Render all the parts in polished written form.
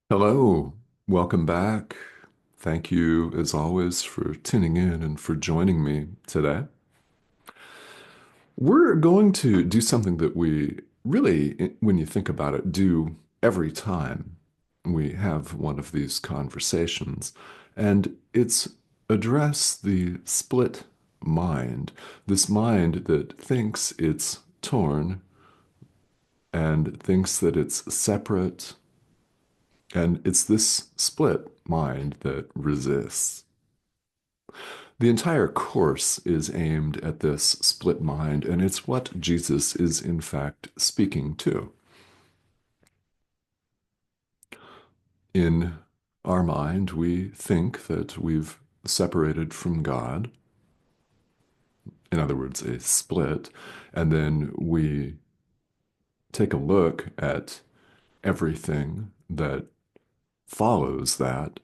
Hello, welcome back. Thank you, as always, for tuning in and for joining me today. We're going to do something that we really, when you think about it, do every time we have one of these conversations, and it's address the split mind, this mind that thinks it's torn and thinks that it's separate. And it's this split mind that resists. The entire course is aimed at this split mind, and it's what Jesus is in fact speaking to. In our mind, we think that we've separated from God, in other words, a split, and then we take a look at everything that follows that,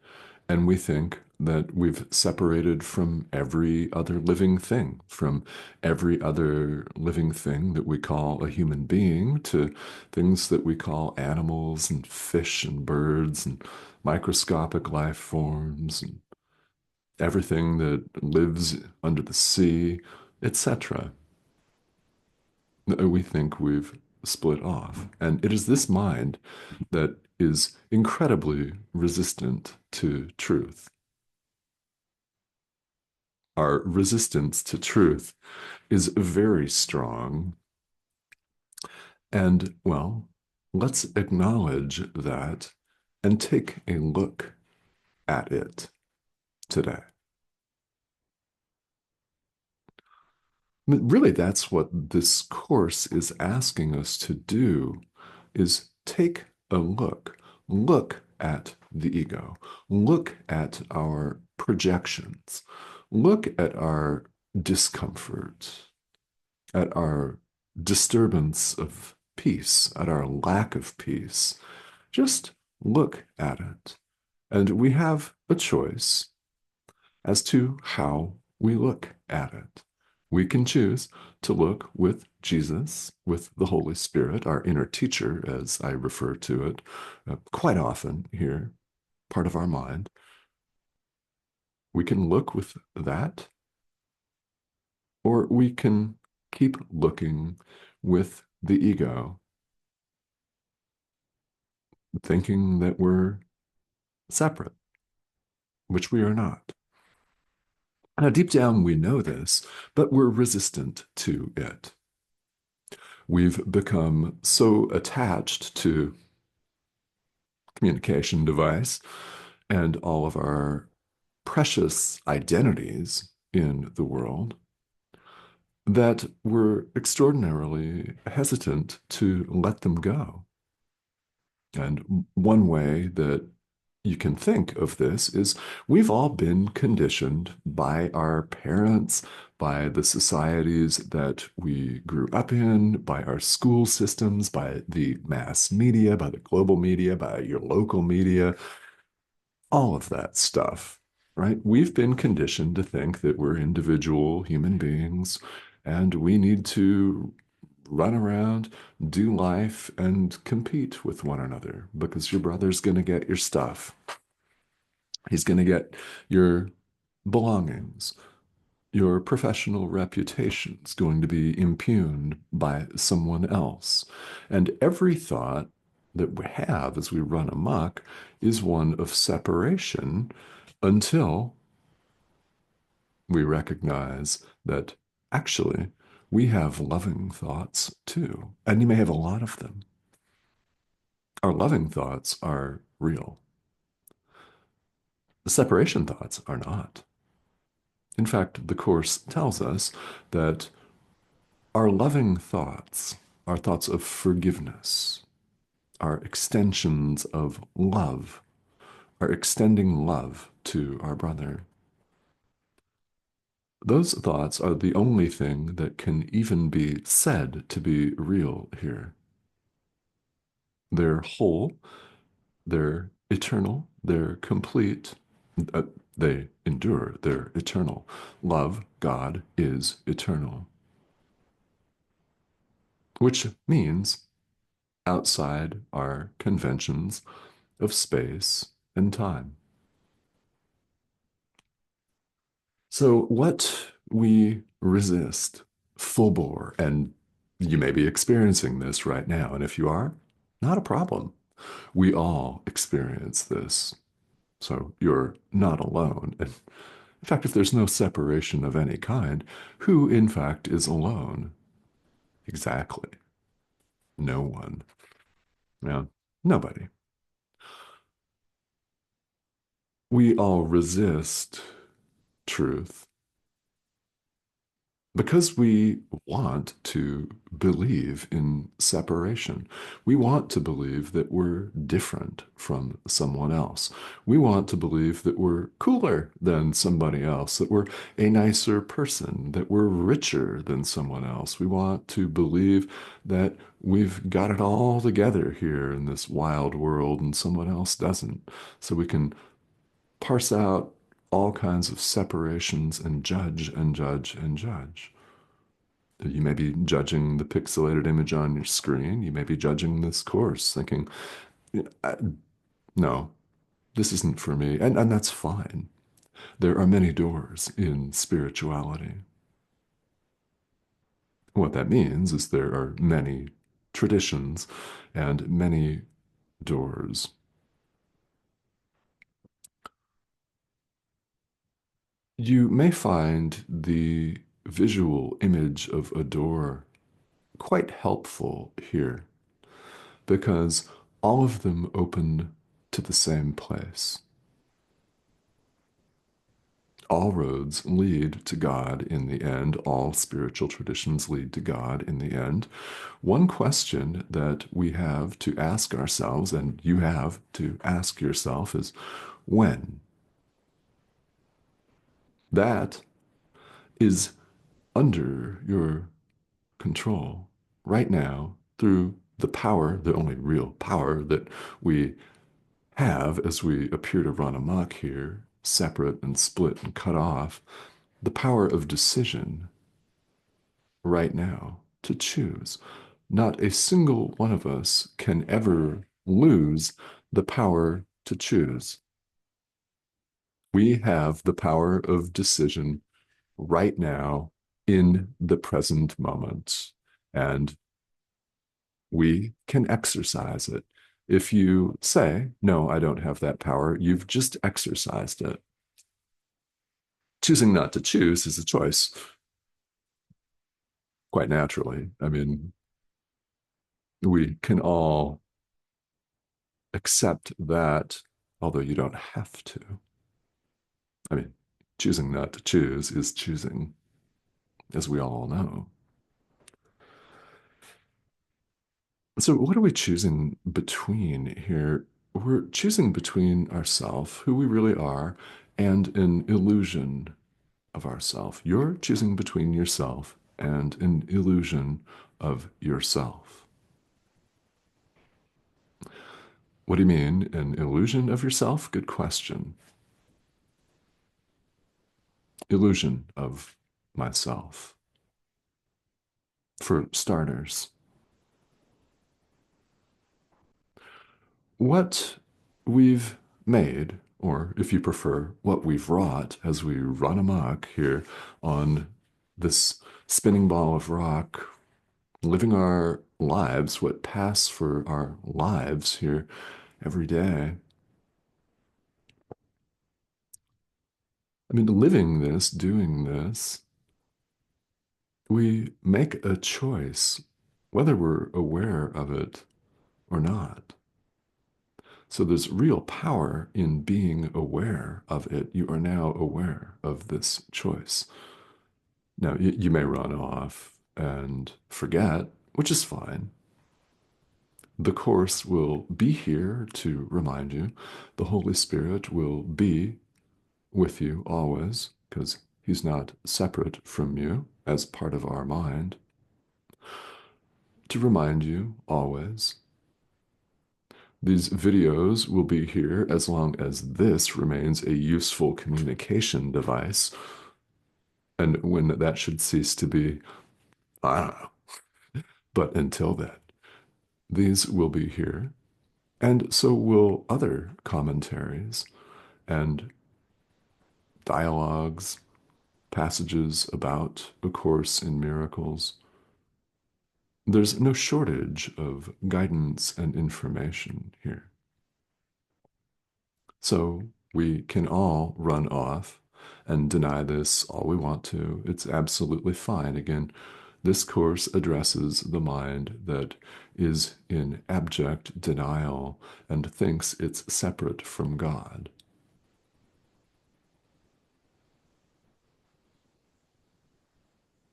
and we think that we've separated from every other living thing, from every other living thing that we call a human being to things that we call animals and fish and birds and microscopic life forms and everything that lives under the sea, etc. We think we've split off. And it is this mind that is incredibly resistant to truth. Our resistance to truth is very strong. And, well, let's acknowledge that and take a look at it today. Really, that's what this course is asking us to do, is take a look. Look at the ego. Look at our projections. Look at our discomfort, at our disturbance of peace, at our lack of peace. Just look at it. And we have a choice as to how we look at it. We can choose to look with Jesus, with the Holy Spirit, our inner teacher, as I refer to it quite often here, part of our mind. We can look with that, or we can keep looking with the ego, thinking that we're separate, which we are not. Now, deep down, we know this, but we're resistant to it. We've become so attached to communication device and all of our precious identities in the world that we're extraordinarily hesitant to let them go. And one way that you can think of this is we've all been conditioned by our parents, by the societies that we grew up in, by our school systems, by the mass media, by the global media, by your local media, all of that stuff, right? We've been conditioned to think that we're individual human beings and we need to run around, do life, and compete with one another because your brother's going to get your stuff. He's going to get your belongings. Your professional reputation is going to be impugned by someone else. And every thought that we have as we run amok is one of separation until we recognize that actually we have loving thoughts too. And you may have a lot of them. Our loving thoughts are real. The separation thoughts are not. In fact, the Course tells us that our loving thoughts are thoughts of forgiveness, are extensions of love, are extending love to our brother. Those thoughts are the only thing that can even be said to be real here. They're whole, they're eternal, they're complete, uh, they endure, they're eternal. Love, God, is eternal, which means outside our conventions of space and time. So, what we resist full bore, and you may be experiencing this right now, and if you are, not a problem. We all experience this. So, you're not alone. And in fact, if there's no separation of any kind, who in fact is alone? Exactly. No one. Yeah. Nobody. We all resist truth because we want to believe in separation. We want to believe that we're different from someone else. We want to believe that we're cooler than somebody else, that we're a nicer person, that we're richer than someone else. We want to believe that we've got it all together here in this wild world and someone else doesn't. So we can parse out all kinds of separations and judge and judge and judge. You may be judging the pixelated image on your screen. You may be judging this course, thinking, no, this isn't for me. And that's fine. There are many doors in spirituality. What that means is there are many traditions and many doors. You may find the visual image of a door quite helpful here because all of them open to the same place. All roads lead to God in the end. All spiritual traditions lead to God in the end. One question that we have to ask ourselves, and you have to ask yourself, is when? That is under your control right now through the power, the only real power that we have as we appear to run amok here, separate and split and cut off, the power of decision right now to choose. Not a single one of us can ever lose the power to choose. We have the power of decision right now in the present moment, and we can exercise it. If you say, no, I don't have that power, you've just exercised it. Choosing not to choose is a choice, quite naturally. I mean, we can all accept that, although you don't have to. I mean, choosing not to choose is choosing, as we all know. So, what are we choosing between here? We're choosing between ourself, who we really are, and an illusion of ourself. You're choosing between yourself and an illusion of yourself. What do you mean, an illusion of yourself? Good question. Illusion of myself. For starters, what we've made, or if you prefer, what we've wrought as we run amok here on this spinning ball of rock, living our lives, what pass for our lives here every day. I mean, living this, doing this, we make a choice, whether we're aware of it or not. So there's real power in being aware of it. You are now aware of this choice. Now, you may run off and forget, which is fine. The Course will be here to remind you. The Holy Spirit will be with you always, because He's not separate from you as part of our mind, to remind you always. These videos will be here as long as this remains a useful communication device. And when that should cease to be, I don't know. But until then, these will be here. And so will other commentaries and dialogues, passages about A Course in Miracles. There's no shortage of guidance and information here. So we can all run off and deny this all we want to. It's absolutely fine. Again, this course addresses the mind that is in abject denial and thinks it's separate from God.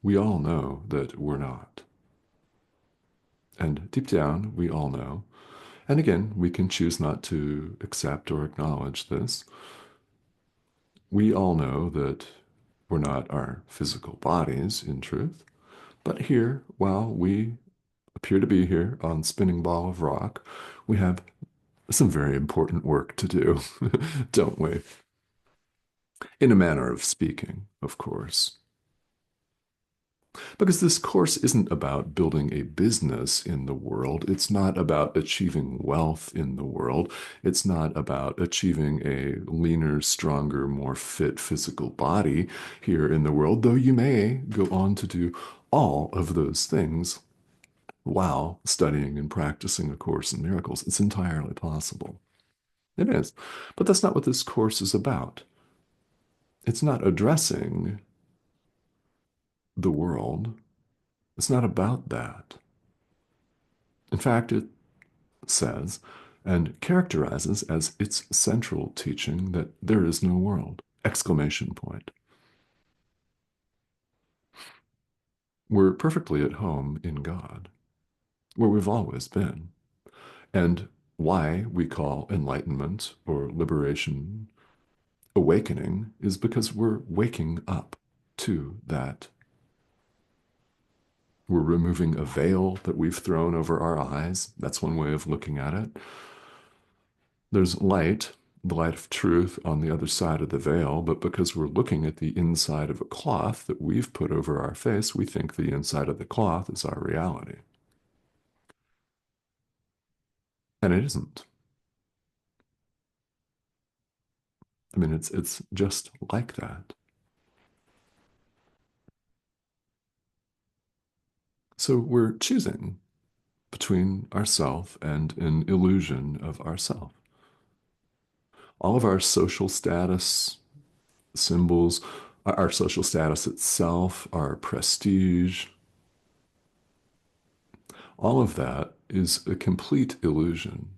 We all know that we're not. And deep down, we all know. And again, we can choose not to accept or acknowledge this. We all know that we're not our physical bodies in truth. But here, while we appear to be here on Spinning Ball of Rock, we have some very important work to do, don't we? In a manner of speaking, of course. Because this course isn't about building a business in the world. It's not about achieving wealth in the world. It's not about achieving a leaner, stronger, more fit physical body here in the world, though you may go on to do all of those things while studying and practicing A Course in Miracles. It's entirely possible. It is. But that's not what this course is about. It's not addressing the world. It's not about that. In fact, it says and characterizes as its central teaching that there is no world. Exclamation point. We're perfectly at home in God, where we've always been. And why we call enlightenment or liberation awakening is because we're waking up to that. We're removing a veil that we've thrown over our eyes. That's one way of looking at it. There's light, the light of truth on the other side of the veil, but because we're looking at the inside of a cloth that we've put over our face, we think the inside of the cloth is our reality. And it isn't. I mean, it's just like that. So we're choosing between ourself and an illusion of ourself. All of our social status symbols, our social status itself, our prestige, all of that is a complete illusion.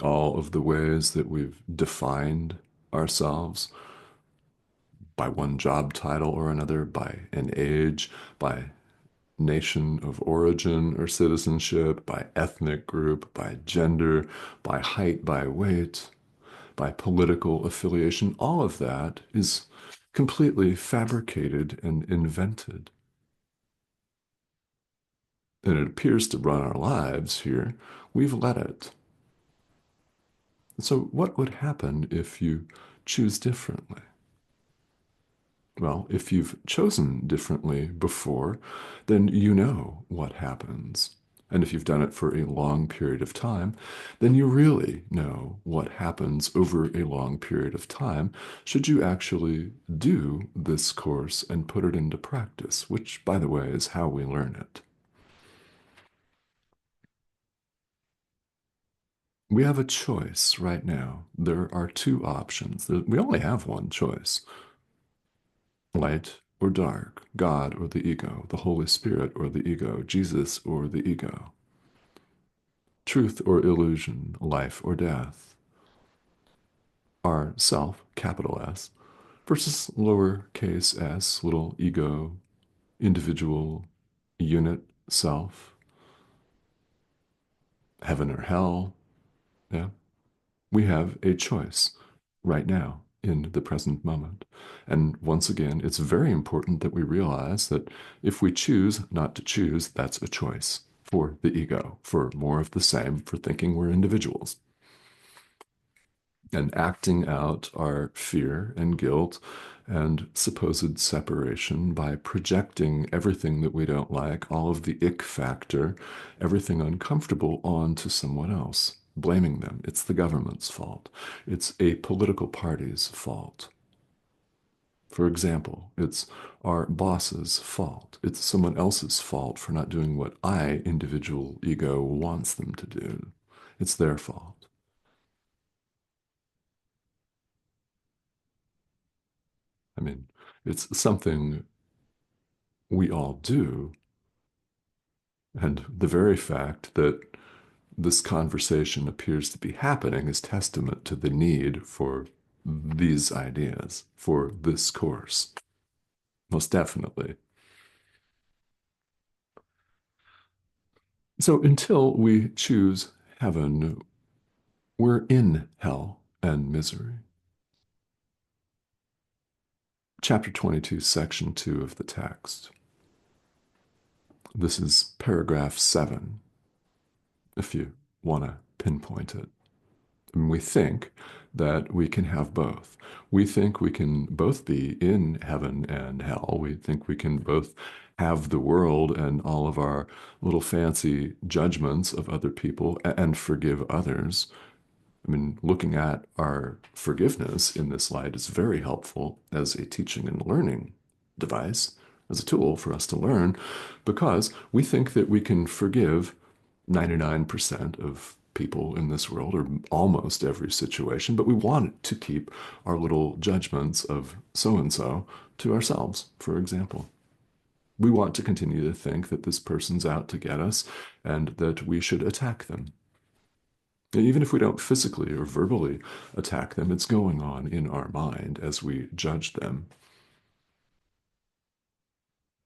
All of the ways that we've defined ourselves by one job title or another, by an age, by nation of origin or citizenship, by ethnic group, by gender, by height, by weight, by political affiliation, all of that is completely fabricated and invented. And it appears to run our lives here. We've let it. So, what would happen if you choose differently? Well, if you've chosen differently before, then you know what happens. And if you've done it for a long period of time, then you really know what happens over a long period of time should you actually do this course and put it into practice, which, by the way, is how we learn it. We have a choice right now. There are two options. We only have one choice: light or dark, God or the ego, the Holy Spirit or the ego, Jesus or the ego, truth or illusion, life or death, our self, capital S, versus lowercase s, little ego, individual, unit, self, heaven or hell. Yeah. We have a choice right now in the present moment. And once again, it's very important that we realize that if we choose not to choose, that's a choice for the ego, for more of the same, for thinking we're individuals. And acting out our fear and guilt and supposed separation by projecting everything that we don't like, all of the ick factor, everything uncomfortable onto someone else, blaming them. It's the government's fault. It's a political party's fault. For example, it's our boss's fault. It's someone else's fault for not doing what I, individual ego, wants them to do. It's their fault. I mean, it's something we all do. And the very fact that this conversation appears to be happening is testament to the need for these ideas, for this course. Most definitely. So until we choose heaven, we're in hell and misery. Chapter 22, section 2 of the text. This is paragraph 7, if you want to pinpoint it. And we think that we can have both. We think we can both be in heaven and hell. We think we can both have the world and all of our little fancy judgments of other people and forgive others. I mean, looking at our forgiveness in this light is very helpful as a teaching and learning device, as a tool for us to learn, because we think that we can forgive 99% of people in this world, or almost every situation, but we want to keep our little judgments of so and so to ourselves, for example. We want to continue to think that this person's out to get us and that we should attack them. And even if we don't physically or verbally attack them, it's going on in our mind as we judge them.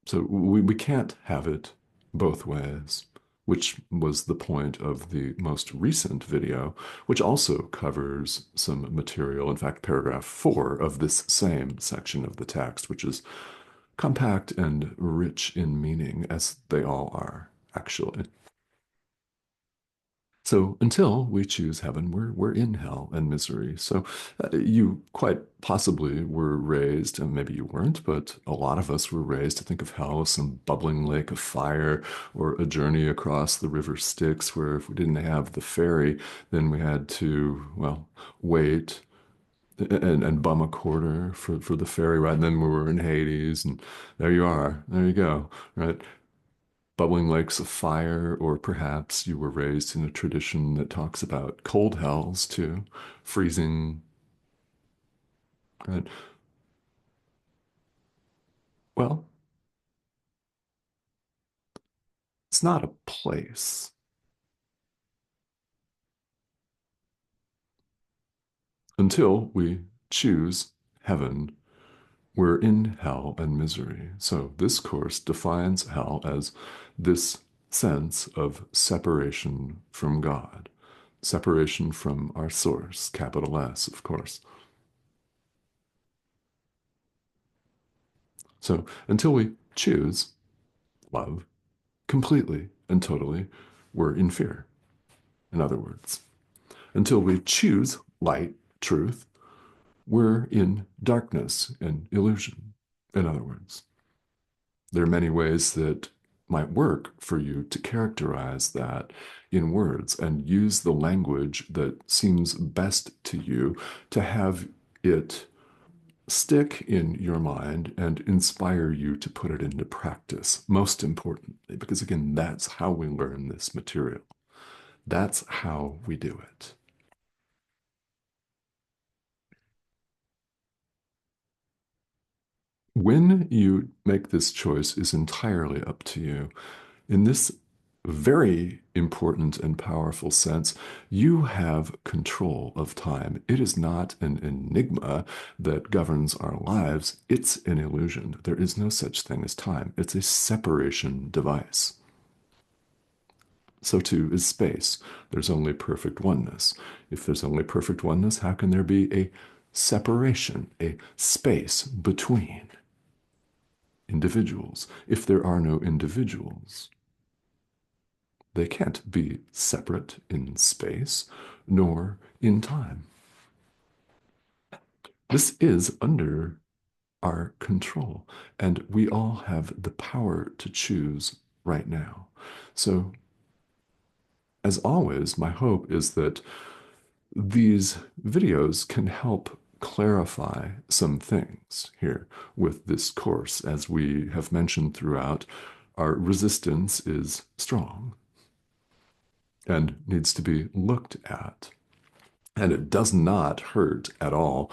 So we can't have it both ways, which was the point of the most recent video, which also covers some material. In fact, paragraph 4 of this same section of the text, which is compact and rich in meaning, as they all are, actually. So until we choose heaven, we're in hell and misery. So you quite possibly were raised, and maybe you weren't, but a lot of us were raised to think of hell as some bubbling lake of fire or a journey across the river Styx, where if we didn't have the ferry, then we had to, well, wait and bum a quarter for the ferry ride. And then we were in Hades, and there you are. There you go, right? Bubbling lakes of fire, or perhaps you were raised in a tradition that talks about cold hells too, freezing. Right? Well, it's not a place. Until we choose heaven, we're in hell and misery. So this course defines hell as this sense of separation from God, separation from our source, capital S, of course. So until we choose love completely and totally, we're in fear, in other words. Until we choose light, truth, we're in darkness and illusion, in other words. There are many ways that might work for you to characterize that in words and use the language that seems best to you to have it stick in your mind and inspire you to put it into practice, most importantly, because again, that's how we learn this material. That's how we do it. When you make this choice is entirely up to you. In this very important and powerful sense, you have control of time. It is not an enigma that governs our lives. It's an illusion. There is no such thing as time. It's a separation device. So too is space. There's only perfect oneness. If there's only perfect oneness, how can there be a separation, a space between individuals? If there are no individuals, they can't be separate in space nor in time. This is under our control. And we all have the power to choose right now. So, as always, my hope is that these videos can help clarify some things here with this course. As we have mentioned throughout, our resistance is strong and needs to be looked at. And it does not hurt at all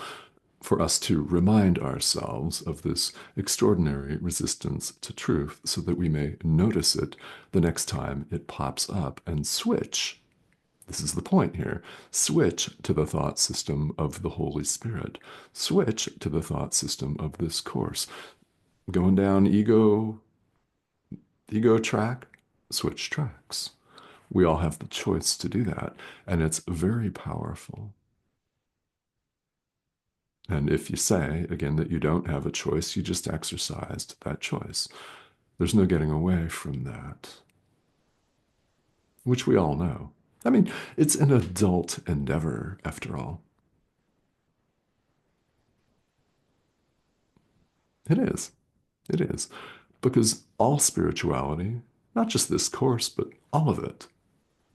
for us to remind ourselves of this extraordinary resistance to truth so that we may notice it the next time it pops up and switch. This is the point here. Switch to the thought system of the Holy Spirit. Switch to the thought system of this course. Going down ego track, switch tracks. We all have the choice to do that, and it's very powerful. And if you say, again, that you don't have a choice, you just exercised that choice. There's no getting away from that, which we all know. I mean, it's an adult endeavor, after all. It is. It is. Because all spirituality, not just this course, but all of it,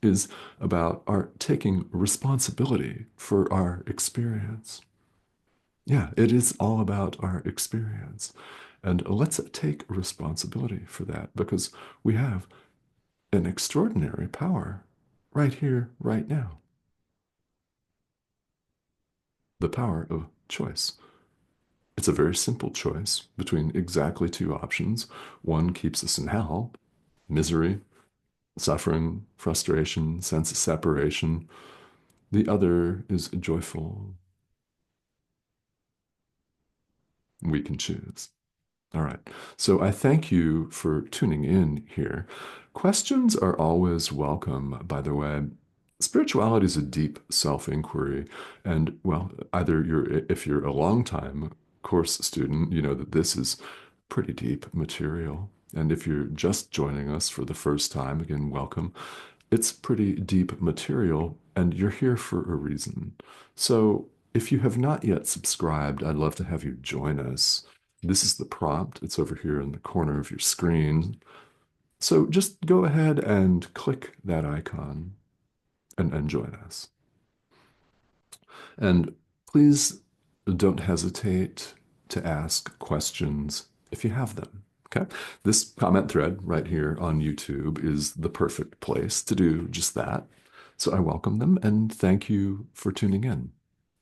is about our taking responsibility for our experience. Yeah, it is all about our experience. And let's take responsibility for that because we have an extraordinary power right here, right now. The power of choice. It's a very simple choice between exactly two options. One keeps us in hell, misery, suffering, frustration, sense of separation. The other is joyful. We can choose. All right. So I thank you for tuning in here. Questions are always welcome, by the way. Spirituality is a deep self-inquiry. And well, either if you're a long-time course student, you know that this is pretty deep material. And if you're just joining us for the first time, again, welcome. It's pretty deep material, and you're here for a reason. So if you have not yet subscribed, I'd love to have you join us. This is the prompt. It's over here in the corner of your screen. So just go ahead and click that icon and join us. And please don't hesitate to ask questions if you have them. Okay. This comment thread right here on YouTube is the perfect place to do just that. So I welcome them and thank you for tuning in.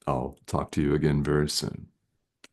I'll talk to you again very soon.